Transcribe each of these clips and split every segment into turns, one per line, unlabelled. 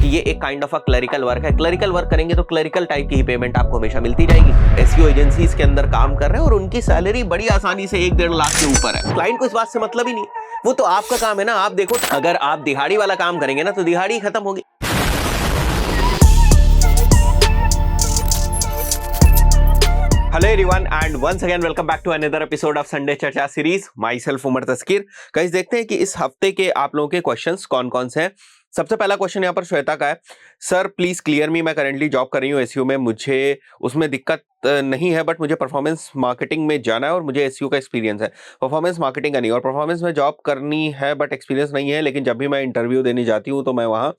कि ये एक kind of a clerical work है। क्लरिकल वर्क करेंगे तो क्लरिकल टाइप की ही पेमेंट आपको हमेशा मिलती जाएगी। एसईओ एजेंसीज के अंदर काम कर रहे हैं और उनकी सैलरी बड़ी आसानी से 1-1.5 लाख के ऊपर है। क्लाइंट को इस बात से मतलब ही नहीं, वो तो आपका काम है ना। आप देखो, अगर आप दिहाड़ी वाला काम करेंगे ना तो दिहाड़ी खत्म होगी। Hello everyone and once again welcome back to another episode of Sunday चर्चा series. Myself Umar Taskeer. Guys, देखते हैं कि इस हफ्ते के आप लोगों के क्वेश्चंस कौन कौन से हैं। सबसे पहला क्वेश्चन यहाँ पर श्वेता का है। सर प्लीज क्लियर मी, मैं करंटली जॉब कर रही हूँ एसईओ में, मुझे उसमें दिक्कत नहीं है, बट मुझे परफॉर्मेंस मार्केटिंग में जाना है और मुझे एसईओ का एक्सपीरियंस है, परफॉर्मेंस मार्केटिंग का नहीं। और परफॉर्मेंस में जॉब करनी है बट एक्सपीरियंस नहीं है, लेकिन जब भी मैं इंटरव्यू देने जाती हूँ तो मैं वहाँ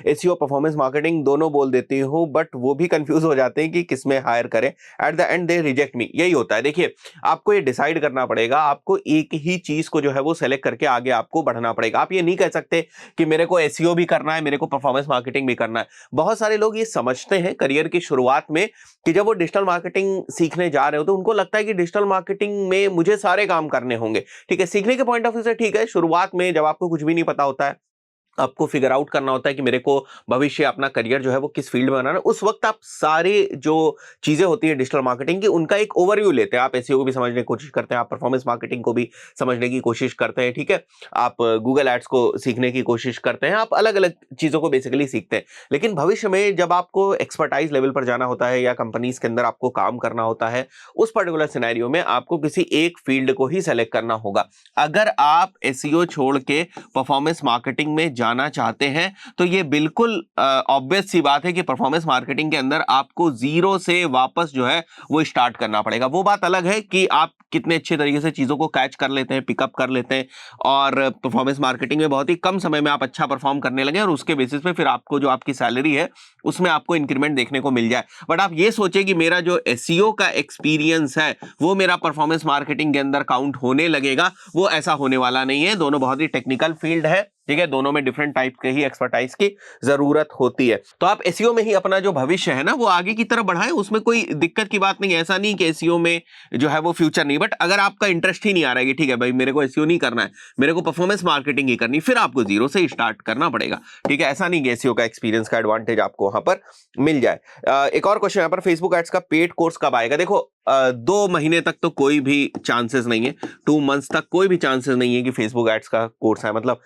एसईओ परफॉर्मेंस मार्केटिंग दोनों बोल देती हूँ, बट वो भी कंफ्यूज हो जाते हैं कि किस में हायर करें। At the end they reject me. यही होता है। देखिए, आपको ये डिसाइड करना पड़ेगा, आपको एक ही चीज को जो है वो सेलेक्ट करके आगे आपको बढ़ना पड़ेगा। आप ये नहीं कह सकते कि मेरे को एसईओ भी करना है, मेरे को परफॉर्मेंस मार्केटिंग भी करना है। बहुत सारे लोग ये समझते हैं करियर की शुरुआत में कि जब वो डिजिटल मार्केटिंग सीखने जा रहे हो तो उनको लगता है कि डिजिटल मार्केटिंग में मुझे सारे काम करने होंगे। ठीक है, सीखने के पॉइंट ऑफ व्यू से ठीक है। शुरुआत में जब आपको कुछ भी नहीं पता होता है, आपको फिगर आउट करना होता है कि मेरे को भविष्य अपना करियर जो है वो किस फील्ड में बनाना है, उस वक्त आप सारे जो चीजें होती है डिजिटल मार्केटिंग की उनका एक ओवरव्यू लेते हैं। आप एसईओ को भी समझने की कोशिश करते हैं, आप परफॉर्मेंस मार्केटिंग को भी समझने की कोशिश करते हैं। ठीक है, आप गूगल एड्स को सीखने की कोशिश करते हैं, आप अलग अलग चीजों को बेसिकली सीखते हैं। लेकिन भविष्य में जब आपको एक्सपर्टाइज लेवल पर जाना होता है या कंपनीज के अंदर आपको काम करना होता है, उस पर्टिकुलर सिनेरियो में आपको किसी एक फील्ड को ही सेलेक्ट करना होगा। अगर आप एसईओ छोड़ के परफॉर्मेंस मार्केटिंग में जाना चाहते हैं तो ये बिल्कुल ऑब्वियस सी बात है कि परफॉर्मेंस मार्केटिंग के अंदर आपको जीरो से वापस जो है वो स्टार्ट करना पड़ेगा। वो बात अलग है कि आप कितने अच्छे तरीके से चीजों को कैच कर लेते हैं, पिकअप कर लेते हैं और परफॉर्मेंस मार्केटिंग में बहुत ही कम समय में आप अच्छा परफॉर्म करने लगे और उसके बेसिस पे फिर आपको जो आपकी सैलरी है उसमें आपको इंक्रीमेंट देखने को मिल जाए। बट आप ये सोचे कि मेरा जो एसईओ का एक्सपीरियंस है वो मेरा परफॉर्मेंस मार्केटिंग के अंदर काउंट होने लगेगा, वो ऐसा होने वाला नहीं है। दोनों बहुत ही टेक्निकल फील्ड है। ठीक है, दोनों में डिफरेंट टाइप के ही एक्सपर्टाइज की जरूरत होती है। तो आप एसईओ में ही अपना जो भविष्य है ना वो आगे की तरफ बढ़ाएं, उसमें कोई दिक्कत की बात नहीं है। ऐसा नहीं कि एसईओ में जो है वो फ्यूचर नहीं, बट अगर आपका इंटरेस्ट ही नहीं आ रहा है कि ठीक है भाई मेरे को एसईओ नहीं करना है, मेरे को परफॉर्मेंस मार्केटिंग ही करनी, फिर आपको जीरो से स्टार्ट करना पड़ेगा। ठीक है, ऐसा नहीं कि एसईओ का एक्सपीरियंस का एडवांटेज आपको वहां पर मिल जाए। एक और क्वेश्चन यहाँ पर, फेसबुक एड्स का पेड कोर्स कब आएगा? देखो, 2 महीने तक तो कोई भी चांसेस नहीं है, 2 मंथ्स तक कोई भी चांसेस नहीं है कि फेसबुक एड्स का कोर्स है। मतलब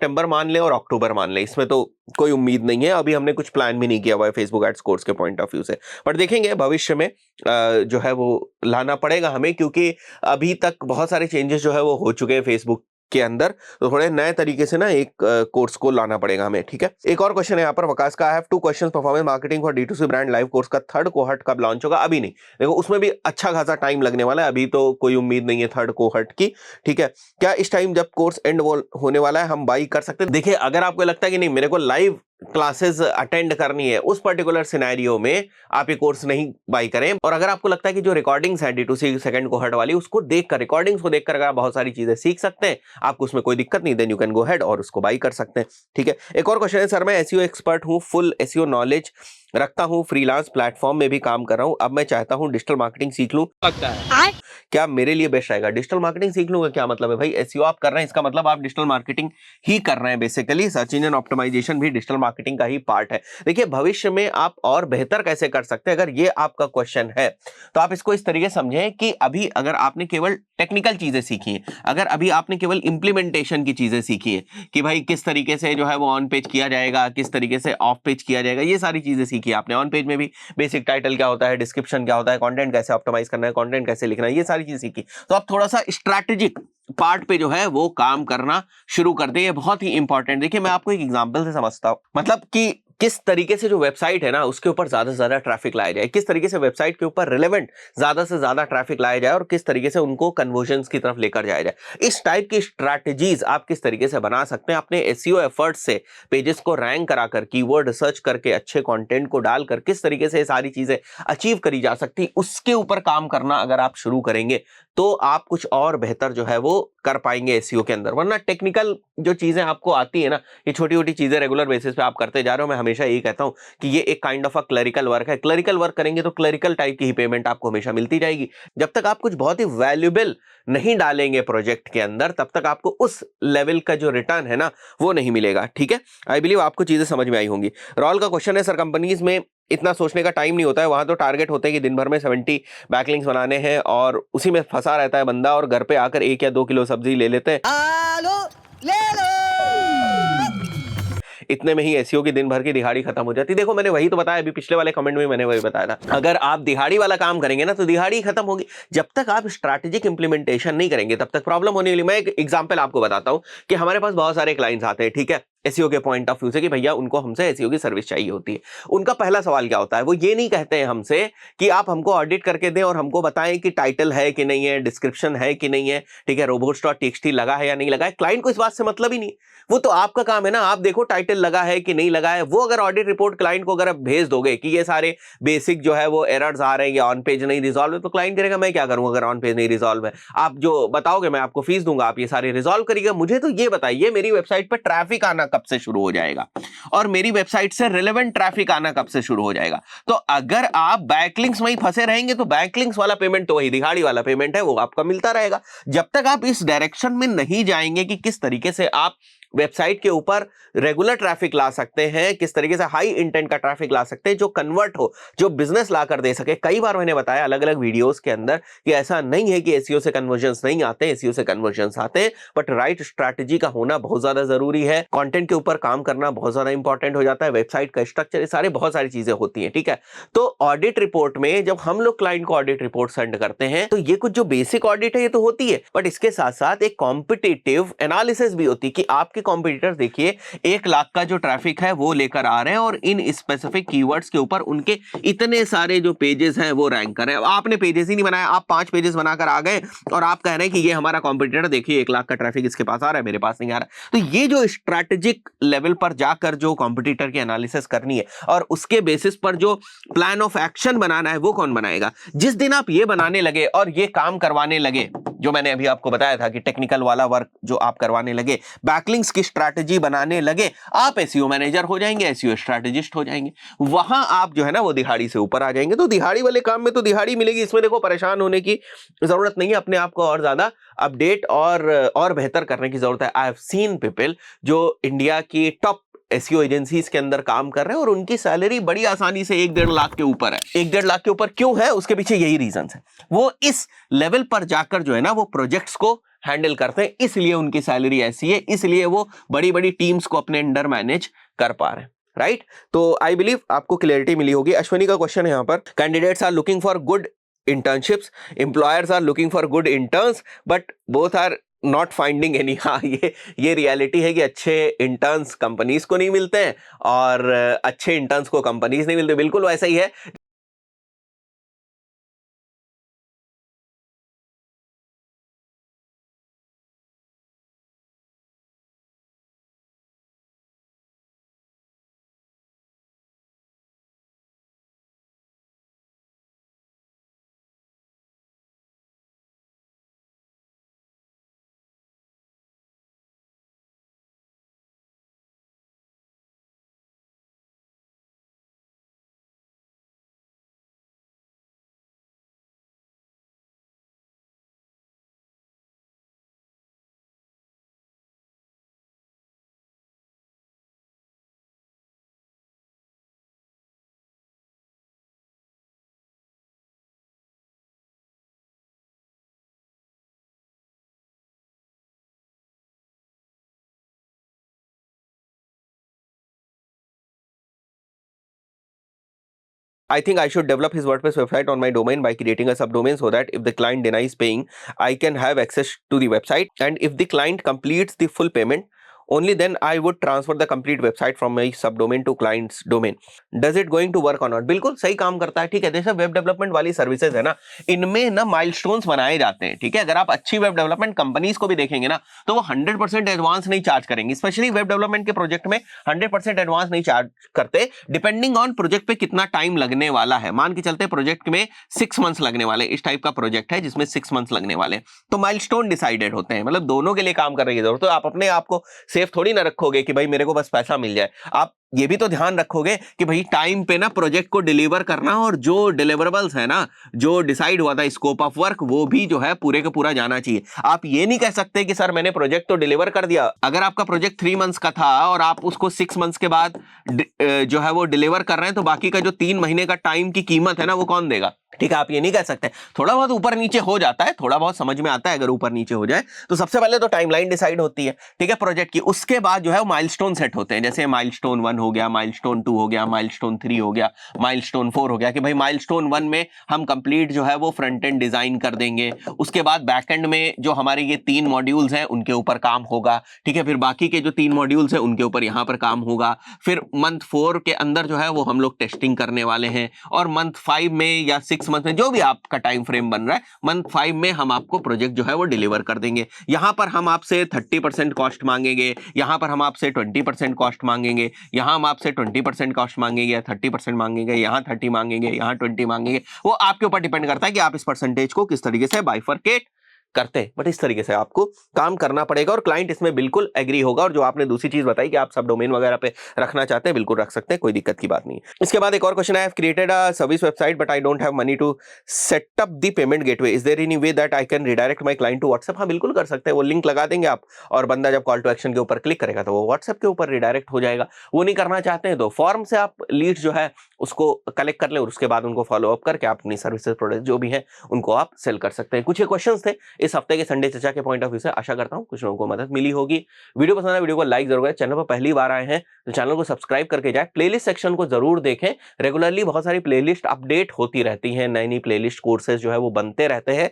सितंबर मान लें और अक्टूबर मान लें, इसमें तो कोई उम्मीद नहीं है। अभी हमने कुछ प्लान भी नहीं किया हुआ है फेसबुक एड्स कोर्स के पॉइंट ऑफ व्यू से, पर देखेंगे भविष्य में जो है वो लाना पड़ेगा हमें, क्योंकि अभी तक बहुत सारे चेंजेस जो है वो हो चुके हैं फेसबुक के अंदर, तो थोड़े नए तरीके से ना एक कोर्स को लाना पड़ेगा हमें। ठीक है, एक और क्वेश्चन है यहाँ पर वकास का, I have 2 questions, performance marketing for D2C brand live course का 3rd कोहर्ट कब लॉन्च होगा? अभी नहीं, देखो उसमें भी अच्छा खासा टाइम लगने वाला है, अभी तो कोई उम्मीद नहीं है 3rd कोहर्ट की। ठीक है, क्या इस टाइम जब कोर्स एंड होने वाला है हम बाई कर सकते हैं? देखिए, अगर आपको लगता है कि नहीं मेरे को लाइव क्लासेस अटेंड करनी है, उस पर्टिकुलर सिनेरियो में आप ये कोर्स नहीं बाई करें। और अगर आपको लगता है कि जो रिकॉर्डिंग्स है D2C 2nd कोहर्ट वाली, उसको देखकर, रिकॉर्डिंग्स को देखकर अगर आप बहुत सारी चीजें सीख सकते हैं, आपको उसमें कोई दिक्कत नहीं, then you can go ahead और उसको बाई कर सकते हैं। ठीक है, एक और क्वेश्चन है, सर मैं एसईओ एक्सपर्ट हूं, फुल एसईओ नॉलेज रखता हूं, फ्रीलांस प्लेटफॉर्म में भी काम कर रहा हूं, अब मैं चाहता हूं डिजिटल मार्केटिंग सीख लूं, लगता है क्या मेरे लिए बेस्ट रहेगा? डिजिटल मार्केटिंग सीख लूंगा क्या मतलब है भाई? एसईओ आप कर रहे हैं, इसका मतलब आप डिजिटल मार्केटिंग ही कर रहे हैं। बेसिकली सर्च इंजन ऑप्टिमाइजेशन भी डिजिटल मार्केटिंग का ही पार्ट है। देखिए, भविष्य में आप और बेहतर कैसे कर सकते हैं, अगर ये आपका क्वेश्चन है तो आप इसको इस तरीके से समझें कि अभी अगर आपने केवल टेक्निकल चीजें सीखी हैं, अगर अभी आपने केवल इंप्लीमेंटेशन की चीजें सीखी है कि भाई किस तरीके से जो है वो ऑन पेज किया जाएगा, किस तरीके से ऑफ पेज किया जाएगा, ये सारी चीजें सीखी आपने। ऑन पेज में भी बेसिक टाइटल क्या होता है, डिस्क्रिप्शन क्या होता है, कंटेंट कैसे ऑप्टिमाइज करना है, कंटेंट कैसे लिखना है, ये सारी चीजें सीखी। तो आप थोड़ा सा स्ट्रैटेजिक पार्ट पे जो है वो काम करना शुरू कर दे, ये बहुत ही इंपॉर्टेंट। देखिए, मैं आपको एक एग्जांपल से समझता हूं, मतलब कि किस तरीके से जो वेबसाइट है ना उसके ऊपर ज्यादा से ज्यादा ट्रैफिक लाया जाए, किस तरीके से वेबसाइट के ऊपर रिलेवेंट ज्यादा से ज्यादा ट्रैफिक लाया जाए और किस तरीके से उनको कन्वर्जन्स की तरफ लेकर जाया जाए। इस टाइप की स्ट्रैटेजीज आप किस तरीके से बना सकते हैं अपने एसईओ एफर्ट से, पेजेस को रैंक कराकर, कीवर्ड रिसर्च करके, अच्छे कंटेंट को डालकर किस तरीके से ये सारी चीजें अचीव करी जा सकती, उसके ऊपर काम करना अगर आप शुरू करेंगे तो आप कुछ और बेहतर जो है वो कर पाएंगे एसईओ के अंदर। वरना टेक्निकल जो चीजें आपको आती है ना, ये छोटी छोटी चीजें रेगुलर बेसिस पे आप करते जा रहे हो, मैं हमेशा यही कहता हूं कि ये एक kind of a clerical work है। क्लरिकल वर्क करेंगे तो क्लरिकल टाइप की ही पेमेंट आपको हमेशा मिलती जाएगी। जब तक आप कुछ बहुत ही वैल्यूएबल नहीं डालेंगे प्रोजेक्ट के अंदर, तब तक आपको उस लेवल का जो रिटर्न है ना वो नहीं मिलेगा। ठीक है, आई बिलीव आपको चीजें समझ में आई होंगी। रॉल का क्वेश्चन है, सर कंपनीज में इतना सोचने का टाइम नहीं होता है, वहां तो टारगेट होता है कि दिन भर में 70 बैकलिंक्स बनाने हैं और उसी में फंसा रहता है बंदा, और घर पे आकर 1 या 2 किलो सब्जी ले लेते हैं, ले लो, इतने में ही एसईओ की दिन भर की दिहाड़ी खत्म हो जाती है। देखो मैंने वही तो बताया, अभी पिछले वाले कमेंट में मैंने वही बताया था, अगर आप दिहाड़ी वाला काम करेंगे ना तो दिहाड़ी खत्म होगी। जब तक आप स्ट्रैटेजिक इंप्लीमेंटेशन नहीं करेंगे तब तक प्रॉब्लम होने वाली। मैं एक एग्जांपल आपको बताता हूं कि हमारे पास बहुत सारे क्लाइंट्स आते हैं, ठीक है, एसईओ के पॉइंट ऑफ व्यू से कि भैया उनको हमसे एसईओ की सर्विस चाहिए होती है। उनका पहला सवाल क्या होता है, वो ये नहीं कहते हैं हमसे कि आप हमको ऑडिट करके दें और हमको बताएं कि टाइटल है कि नहीं है, डिस्क्रिप्शन है कि नहीं है, ठीक है, robots.txt लगा है या नहीं लगा है। क्लाइंट को इस बात से मतलब ही नहीं, वो तो आपका काम है ना, आप देखो टाइटल लगा है कि नहीं लगा है। वो अगर ऑडिट रिपोर्ट क्लाइंट को अगर आप भेज दोगे कि ये सारे बेसिक जो है वो एरर्स आ रहे हैं या ऑन पेज नहीं रिजॉल्व है, तो क्लाइंट करेगा मैं क्या करूं अगर ऑन पेज नहीं रिजॉल्व है। आप जो बताओगे मैं आपको फीस दूंगा, आप ये सारे रिजॉल्व करिएगा। मुझे तो ये बताइए मेरी वेबसाइट पर ट्रैफिक आना कब से शुरू हो जाएगा और मेरी वेबसाइट से रिलेवेंट ट्रैफिक आना कब से शुरू हो जाएगा। तो अगर आप बैकलिंक्स में ही फंसे रहेंगे तो बैकलिंक्स वाला पेमेंट तो वही दिहाड़ी वाला पेमेंट है, वो आपका मिलता रहेगा। जब तक आप इस डायरेक्शन में नहीं जाएंगे कि किस तरीके से आप वेबसाइट के ऊपर रेगुलर ट्रैफिक ला सकते हैं, किस तरीके से हाई इंटेंट का ट्रैफिक ला सकते हैं जो कन्वर्ट हो, जो बिजनेस ला कर दे सके। कई बार मैंने बताया अलग अलग वीडियोस के अंदर कि ऐसा नहीं है कि एसईओ से कन्वर्जन्स नहीं आते, एसईओ से कन्वर्जन्स आते हैं, बट राइट स्ट्रैटेजी का होना बहुत ज्यादा जरूरी है। कंटेंट के ऊपर काम करना बहुत ज्यादा इंपॉर्टेंट हो जाता है, वेबसाइट का स्ट्रक्चर, ये सारे बहुत सारी चीजें होती हैं। ठीक है, तो ऑडिट रिपोर्ट में जब हम लोग क्लाइंट को ऑडिट रिपोर्ट सेंड करते हैं तो ये कुछ जो बेसिक ऑडिट है ये तो होती है, बट इसके साथ साथ एक कॉम्पिटिटिव एनालिसिस भी होती है कि आपके कॉम्पिटिटर देखिए 1 लाख का जो ट्रैफिक है वो लेकर आ रहे हैं और इन स्पेसिफिक कीवर्ड्स के ऊपर उनके इतने सारे जो पेजेस हैं वो रैंक कर रहे हैं। आपने पेजेस ही नहीं बनाया, आप 5 पेजेस बनाकर आ गए और आप कह रहे हैं कि ये हमारा कॉम्पिटिटर देखिए 1 लाख का ट्रैफिक इसके पास आ रहा है, मेरे पास नहीं आ रहा। तो ये जो स्ट्रैटेजिक लेवल पर जाकर जो कॉम्पिटिटर की एनालिसिस करनी है और उसके बेसिस पर जो प्लान ऑफ एक्शन बनाना है वो कौन बनाएगा। जिस दिन आप ये बनाने लगे और ये काम करवाने लगे, जो मैंने अभी आपको बताया था कि टेक्निकल वाला वर्क जो आप करवाने लगे, बैकलिंक्स की स्ट्रैटेजी बनाने लगे, आप एसईओ मैनेजर हो जाएंगे, एसईओ स्ट्रैटेजिस्ट हो जाएंगे। वहां आप जो है ना वो दिहाड़ी से ऊपर आ जाएंगे। तो दिहाड़ी वाले काम में तो दिहाड़ी मिलेगी, इसमें देखो परेशान होने की जरूरत नहीं है, अपने आप को और ज्यादा अपडेट और बेहतर करने की जरूरत है। आई हैव सीन पीपल जो इंडिया की टॉप एसईओ एजेंसीज के अंदर काम कर रहे हैं और उनकी सैलरी बड़ी आसानी से 1-1.5 लाख के ऊपर है। 1-1.5 लाख के ऊपर क्यों है, उसके पीछे यही रीजन है, वो इस लेवल पर जाकर जो है ना वो प्रोजेक्ट्स को हैंडल करते हैं, इसलिए उनकी सैलरी ऐसी है, इसलिए वो बड़ी बड़ी टीम्स को अपने अंडर मैनेज कर पा रहे हैं। राइट, तो आई बिलीव आपको क्लियरिटी मिली होगी। अश्विनी का क्वेश्चन है यहाँ पर, candidates are looking for good internships, employers are looking for good interns but both are not finding any. हाँ, ये रियलिटी है कि अच्छे इंटर्न्स कंपनीज को नहीं मिलते हैं और अच्छे इंटर्न्स को कंपनीज नहीं मिलते, बिल्कुल वैसा ही है। I think I should develop his WordPress website on my domain by creating a subdomain so that if the client denies paying, I can have access to the website. And if the client completes the full payment, only then I would transfer the complete website from my subdomain to client's domain. Does it going to work or not? बिल्कुल सही काम करता है, ठीक है। जैसे web development वाली services है ना, इनमें ना माइलस्टोन्स बनाए जाते हैं, ठीक है। अगर आप अच्छी वेब डेवलपमेंट कंपनीज को भी देखेंगे ना, तो वो 100% एडवांस नहीं चार्ज करेंगे, स्पेशली वेब डेवलपमेंट के प्रोजेक्ट में 100% एडवांस नहीं चार्ज करते, डिपेंडिंग ऑन प्रोजेक्ट पे कितना टाइम लगने वाला है। मान के चलते प्रोजेक्ट में 6 मंथ्स लगने वाले, इस टाइप का प्रोजेक्ट है जिसमें 6 मंथ्स लगने वाले, तो माइलस्टोन डिसाइडेड होते हैं, मतलब दोनों के लिए काम करने की जरूरत है। तो आप अपने आप को सेफ थोड़ी ना रखोगे कि भाई मेरे को बस पैसा मिल जाए, आप ये भी तो ध्यान रखोगे कि भाई टाइम पे ना प्रोजेक्ट को डिलीवर करना, और जो डिलीवरेबल्स है ना, जो डिसाइड हुआ था स्कोप ऑफ वर्क, वो भी जो है पूरे का पूरा जाना चाहिए। आप ये नहीं कह सकते कि सर मैंने प्रोजेक्ट तो डिलीवर कर दिया, अगर आपका प्रोजेक्ट 3 मंथ्स का था और आप उसको 6 मंथ्स के बाद जो है वो डिलीवर कर रहे हैं, तो बाकी का जो 3 महीने का टाइम की कीमत है ना, वो कौन देगा? ठीक है, आप ये नहीं कह सकते। थोड़ा बहुत ऊपर नीचे हो जाता है, थोड़ा बहुत समझ में आता है, अगर ऊपर नीचे हो जाए तो सबसे पहले तो टाइमलाइन डिसाइड होती है, ठीक है, प्रोजेक्ट की। उसके बाद जो है वो माइलस्टोन सेट होते हैं, जैसे माइलस्टोन 1 हो गया, माइलस्टोन 2 हो गया, माइलस्टोन 3 हो गया, माइलस्टोन 4 हो गया, कि भाई माइलस्टोन 1 में हम कंप्लीट जो है वो फ्रंट एंड डिजाइन कर देंगे, उसके बाद बैक एंड में जो हमारे ये 3 मॉड्यूल्स हैं उनके ऊपर काम होगा, ठीक है, फिर बाकी के जो 3 मॉड्यूल्स हैं उनके ऊपर यहां पर काम होगा, फिर मंथ 4 के अंदर जो है वो हम लोग टेस्टिंग करने वाले हैं, और मंथ 5 में या 6 मंथ में जो भी आपका टाइम फ्रेम बन रहा है, मंथ 5 में हम आपको प्रोजेक्ट जो है वो डिलीवर कर देंगे। यहां पर हम आपसे 30% कॉस्ट मांगेंगे, यहां पर हम आपसे 20% कॉस्ट मांगेंगे, यहां हम आपसे 20% कॉस्ट मांगेंगे या 30% मांगेंगे, यहां 30 मांगेंगे, यहां 20 मांगेंगे। वो आपके ऊपर डिपेंड करता है कि आप इस परसेंटेज को किस तरीके से बाइफरकेट करते हैं, बट इस तरीके से आपको काम करना पड़ेगा, और क्लाइंट इसमें बिल्कुल एग्री होगा। और जो आपने दूसरी चीज बताई कि आप सब डोमेन वगैरह पे रखना चाहते हैं, बिल्कुल रख सकते हैं, कोई दिक्कत की बात नहीं है। इसके बाद एक और क्वेश्चन है, I have created a service website but I don't have money to set up the payment gateway, is there any way that I can redirect my client to WhatsApp? हाँ, बिल्कुल कर सकते हैं, वो लिंक लगा देंगे आप, और बंदा जब कॉल टू एक्शन के ऊपर क्लिक करेगा तो वो व्हाट्सएप के ऊपर रिडायरेक्ट हो जाएगा। वो नहीं करना चाहते हैं तो फॉर्म से आप लीड्स जो है उसको कलेक्ट कर ले, और उसके बाद उनको फॉलो अप करके आप अपनी सर्विसेज प्रोडक्ट जो भी है उनको आप सेल कर सकते हैं। कुछ ये क्वेश्चंस थे इस हफ्ते के संडे चर्चा के पॉइंट ऑफ व्यू से, आशा करता हूं कुछ लोगों को मदद मिली होगी। वीडियो पसंद आया वीडियो को लाइक जरूर करें, चैनल पर पहली बार आए हैं तो चैनल को सब्सक्राइब करके जाए, प्लेलिस्ट सेक्शन को जरूर देखें, रेगुलरली बहुत सारी प्लेलिस्ट अपडेट होती रहती हैं, नई नई प्लेलिस्ट कोर्सेज जो है वो बनते रहते हैं,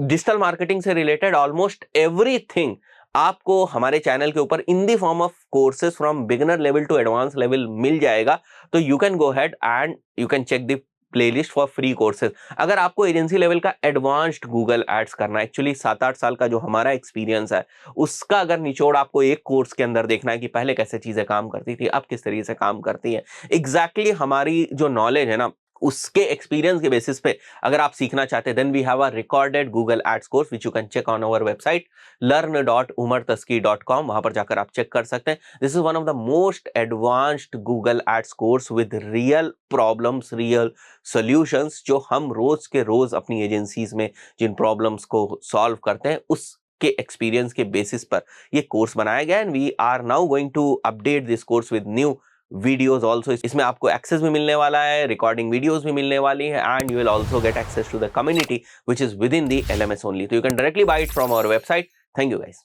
डिजिटल मार्केटिंग से रिलेटेड ऑलमोस्ट एवरीथिंग आपको हमारे चैनल के ऊपर in the form of courses from beginner level to advance level मिल जाएगा। तो you can go head and you can check the playlist for free courses. अगर आपको एजेंसी लेवल का एडवांस्ड गूगल एड्स करना है, एक्चुअली 7-8 साल का जो हमारा एक्सपीरियंस है उसका अगर निचोड़ आपको एक कोर्स के अंदर देखना है कि पहले कैसे चीजें काम करती थी, अब किस तरीके से काम करती हैं, एग्जैक्टली हमारी जो नॉलेज है ना उसके एक्सपीरियंस के बेसिस पे अगर आप सीखना चाहते हैं, then we have a recorded Google ads course which you can check on our website learn.umartaski.com, वहां पर जाकर आप चेक कर सकते हैं। This is one of the most advanced Google ads course with real problems, real solutions, जो हम रोज के रोज अपनी एजेंसीज में जिन प्रॉब्लम्स को सॉल्व करते हैं उस के एक्सपीरियंस के बेसिस पर ये कोर्स बनाया गया, and we are now going to update this course with new videos also. इसमें आपको एक्सेस भी मिलने वाला है, रिकॉर्डिंग वीडियोस भी मिलने वाली है, and you will also get access to the community which is within the LMS only. तो you can directly buy it from our website. Thank you guys.